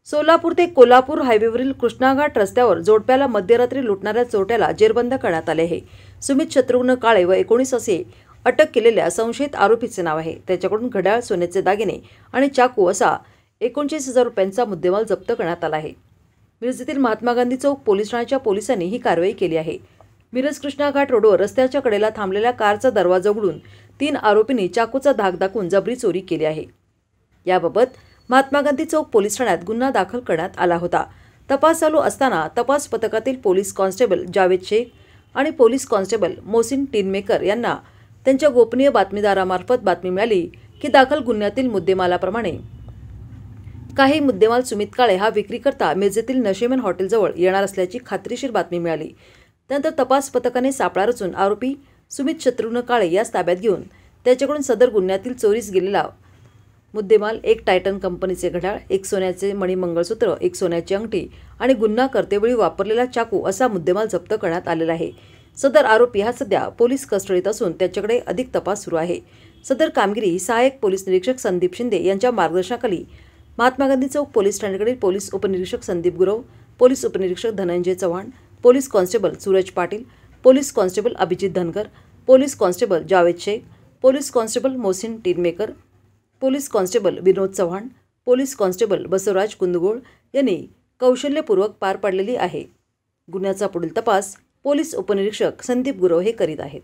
सोलापूर ते कोल्हापूर हायवेवरील कृष्णाघाट रस्त्यावर जोडप्याला मध्यरात्री लुटणाऱ्या चोरट्याला जेरबंद करण्यात आले आहे। सुमित शत्रुघ्न काळे व 19 असे अटक केलेल्या संशयित आरोपीचे नाव आहे। त्याच्याकडून घड्याळ, सोन्याचे दागिने आणि चाकू असा 39,000 रुपयांचा मुद्देमाल जप्त करण्यात आला आहे। मिरजेतील महात्मा गांधी चौक पोलीस ठाण्याच्या पोलिसांनी ही कारवाई केली आहे। मिरज कृष्णाघाट रोडवर रस्त्याच्या कडेला थांबलेल्या कारचा दरवाजा उघडून 3 आरोपींनी चाकूचा धाक दाखवून जबरी चोरी केली आहे। याबाबत महात्मा गांधी चौक पोलीस ठाण्यात गुन्हा दाखल करण्यात आला होता। तपास चालू असताना तपास पथकातील पोलीस कॉन्स्टेबल जावेद शेख आणि पोलीस कॉन्स्टेबल मोहसिन टिनमेकर यांना त्यांच्या गोपनीय बातमीदारामार्फत बातमी मिळाली की दाखल गुन्ह्यातील मुद्देमालाप्रमाणे काही मुद्देमाल सुमित काळे हा विक्रीकरता मिरजेतील नशीमन हॉटेलजवळ येणार असल्याची खात्रीशीर बातमी मिळाली। त्यानंतर तपास पथकाने सापळा रचून आरोपी सुमित शत्रुघ्न काळे यास ताब्यात घेऊन त्याच्याकडून सदर गुन्ह्यातील चोरीस गेलेला मुद्देमाल 1 टायटन कंपनीचे घड्याळ, 1 सोन्याचे मणी मंगळसूत्र, 1 सोन्याची अंगठी आणि गुन्हा करतेवेळी वापरलेला चाकू असा मुद्देमाल जप्त करण्यात आलेला आहे। सदर आरोपी हा सध्या पोलीस कस्टडीत असून त्याच्याकडे अधिक तपास सुरू आहे। सदर कामगिरी सहाय्यक पोलीस निरीक्षक संदीप शिंदे यांच्या मार्गदर्शनाखाली महात्मा गांधी चौक पोलीस ठाण्याकडील पोलीस उपनिरीक्षक संदीप गुरव, पोलीस उपनिरीक्षक Dhananjay Chavan, police constable Suraj Patil, police constable Abhijit Dhangar, police constable Javed Shaikh, police constable Mohsin Tinmaker, police constable Vinod Chavan, police constable Basavraj Kundgol यांनी कौशल्यपूर्वक पार पाडलेली आहे। गुन्ह्याचा पुढील तपास पोलीस उपनिरीक्षक संदीप गुरव हे करीत आहेत।